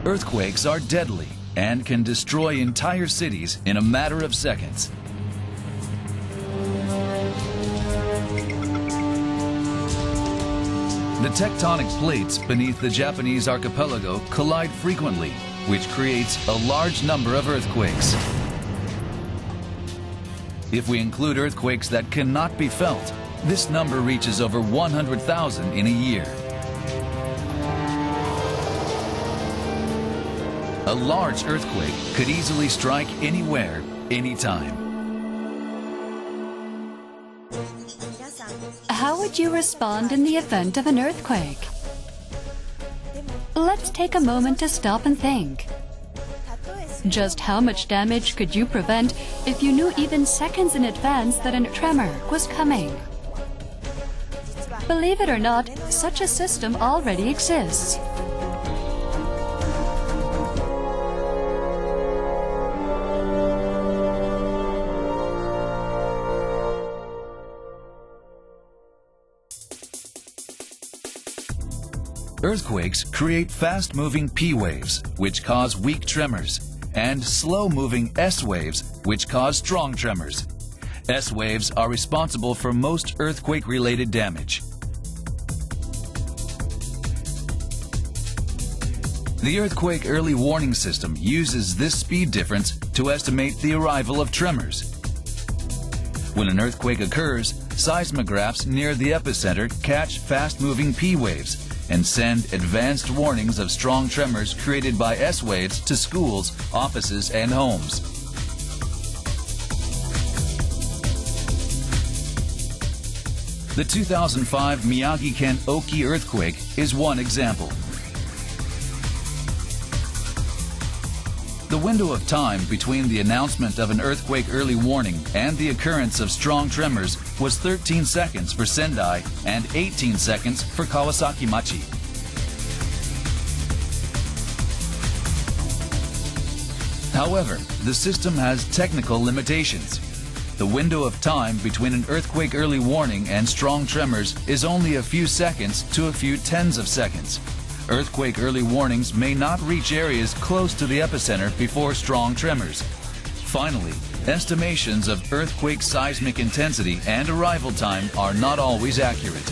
Earthquakes are deadly and can destroy entire cities in a matter of seconds. The tectonic plates beneath the Japanese archipelago collide frequently, which creates a large number of earthquakes. If we include earthquakes that cannot be felt, this number reaches over 100,000 in a year. A large earthquake could easily strike anywhere, anytime. How would you respond in the event of an earthquake? Let's take a moment to stop and think. Just how much damage could you prevent if you knew even seconds in advance that a tremor was coming? Believe it or not, such a system already exists. Earthquakes create fast-moving P waves, which cause weak tremors, and slow-moving S waves, which cause strong tremors. S waves are responsible for most earthquake-related damage. The earthquake early warning system uses this speed difference to estimate the arrival of tremors. When an earthquake occurs, seismographs near the epicenter catch fast-moving P waves and send advanced warnings of strong tremors created by S waves to schools, offices, and homes. The 2005 Miyagi-ken Oki earthquake is one example. The window of time between the announcement of an earthquake early warning and the occurrence of strong tremors was 13 seconds for Sendai and 18 seconds for Kawasaki Machi. However, the system has technical limitations. The window of time between an earthquake early warning and strong tremors is only a few seconds to a few tens of seconds. Earthquake early warnings may not reach areas close to the epicenter before strong tremors. Finally, estimations of earthquake seismic intensity and arrival time are not always accurate.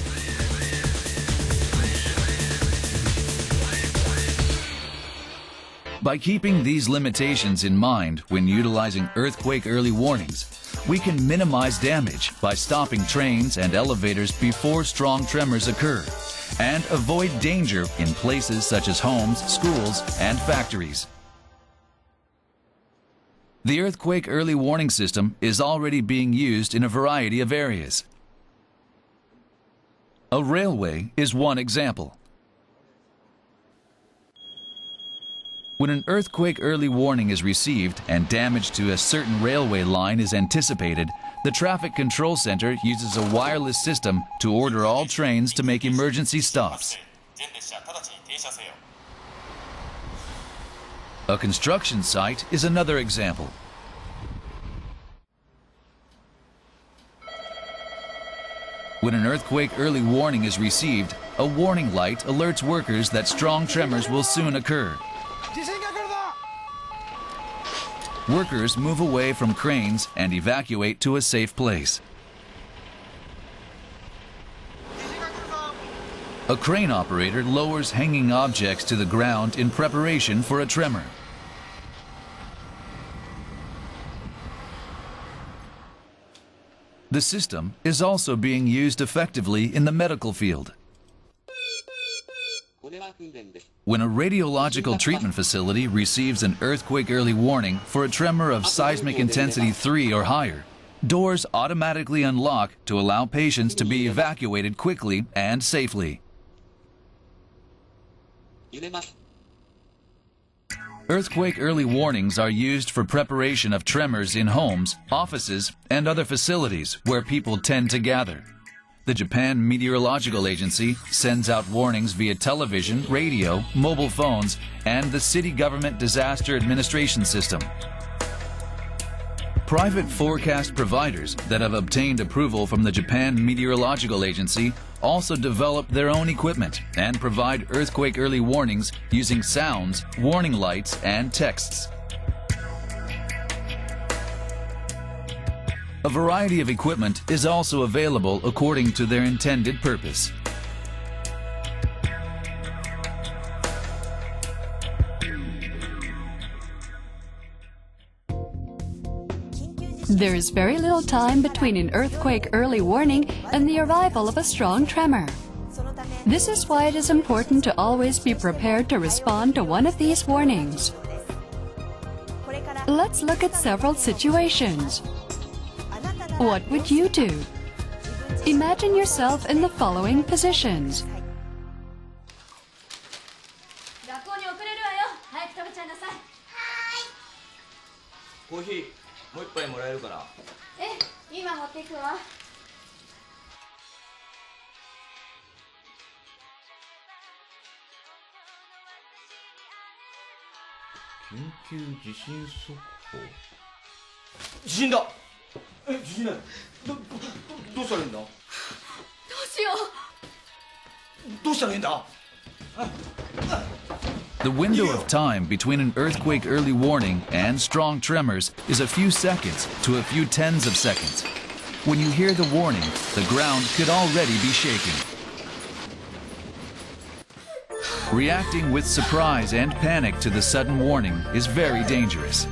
By keeping these limitations in mind when utilizing earthquake early warnings, we can minimize damage by stopping trains and elevators before strong tremors occur, and avoid danger in places such as homes, schools, and factories. The earthquake early warning system is already being used in a variety of areas. A railway is one example. When an earthquake early warning is received and damage to a certain railway line is anticipated, the Traffic Control Center uses a wireless system to order all trains to make emergency stops. A construction site is another example. When an earthquake early warning is received, a warning light alerts workers that strong tremors will soon occur. Workers move away from cranes and evacuate to a safe place. A crane operator lowers hanging objects to the ground in preparation for a tremor. The system is also being used effectively in the medical field. When a radiological treatment facility receives an earthquake early warning for a tremor of seismic intensity 3 or higher, doors automatically unlock to allow patients to be evacuated quickly and safely. Earthquake early warnings are used for preparation of tremors in homes, offices, and other facilities where people tend to gather. The Japan Meteorological Agency sends out warnings via television, radio, mobile phones, and the city government disaster administration system. Private forecast providers that have obtained approval from the Japan Meteorological Agency also develop their own equipment and provide earthquake early warnings using sounds, warning lights, and texts. A variety of equipment is also available according to their intended purpose. There is very little time between an earthquake early warning and the arrival of a strong tremor. This is why it is important to always be prepared to respond to one of these warnings. Let's look at several situations. What would you do? Imagine yourself in the following positions. Kinkyū Jishin Sokuhō. 地震だ。地震だよ。どうしたらいいんだ。どうしよう。どうしたらいいんだ。The window of time between an earthquake early warning and strong tremors is a few seconds to a few tens of seconds. When you hear the warning, the ground could already be shaking. Reacting with surprise and panic to the sudden warning is very dangerous.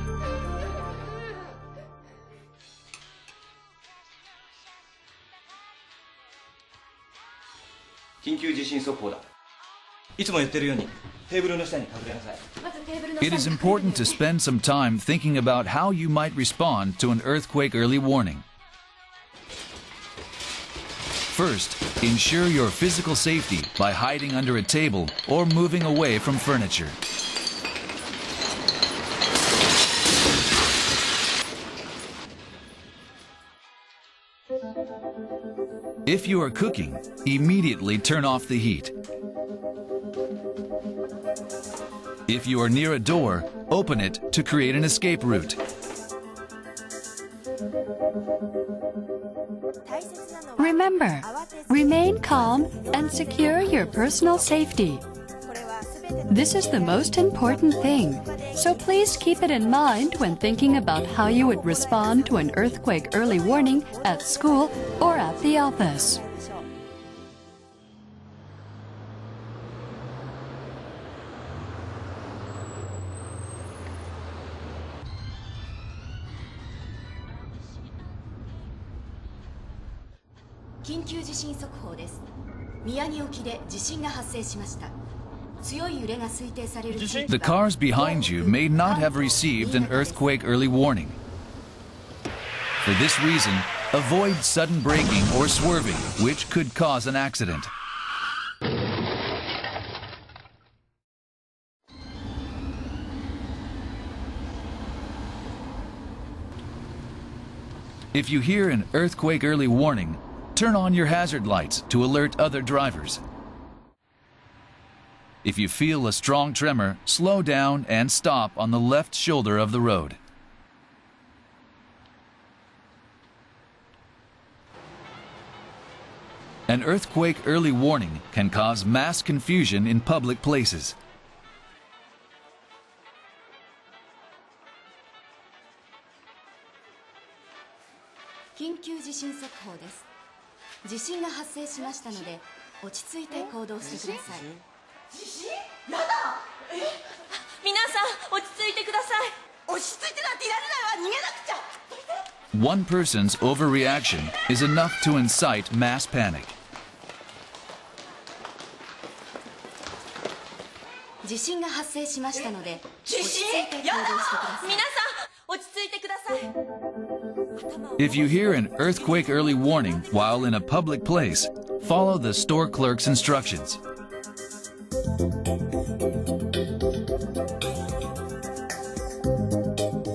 Kinkyū Jishin Sokuhōだ。いつも言ってるようにテーブルの下に隠れなさい。It is important to spend some time thinking about how you might respond to an earthquake early warning. First, ensure your physical safety by hiding under a table or moving away from furniture. If you are cooking, immediately turn off the heat. If you are near a door, open it to create an escape route. Remember, remain calm and secure your personal safety. This is the most important thing, so please keep it in mind when thinking about how you would respond to an earthquake early warning at school or at the office. Kinkyū Jishin Sokuhō です。宮城沖で地震が発生しました。強い揺れが推定される。The cars behind you may not have received an earthquake early warning. For this reason, avoid sudden braking or swerving, which could cause an accident. If you hear an earthquake early warning, turn on your hazard lights to alert other drivers. If you feel a strong tremor, slow down and stop on the left shoulder of the road. An earthquake early warning can cause mass confusion in public places. Kinkyū Jishin Sokuhō です。地震が発生しましたので、落ち着いて行動してください。地震？やだ！皆さん、落ち着いてください。落ち着いてなんていられないわ。逃げなくちゃ。One person's overreaction is enough to incite mass panic. 地震が発生しましたので、落ち着いて行動してください。皆さん、落ち着いてください。If you hear an earthquake early warning while in a public place, follow the store clerk's instructions.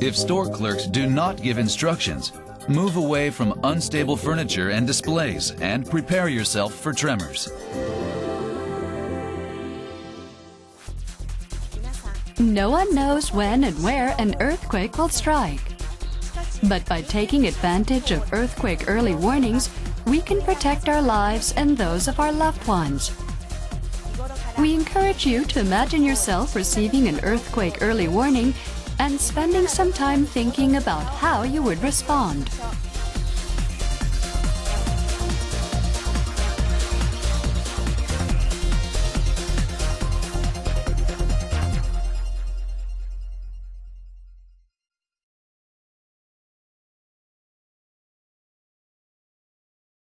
If store clerks do not give instructions, move away from unstable furniture and displays and prepare yourself for tremors. No one knows when and where an earthquake will strike. But by taking advantage of earthquake early warnings, we can protect our lives and those of our loved ones. We encourage you to imagine yourself receiving an earthquake early warning and spending some time thinking about how you would respond.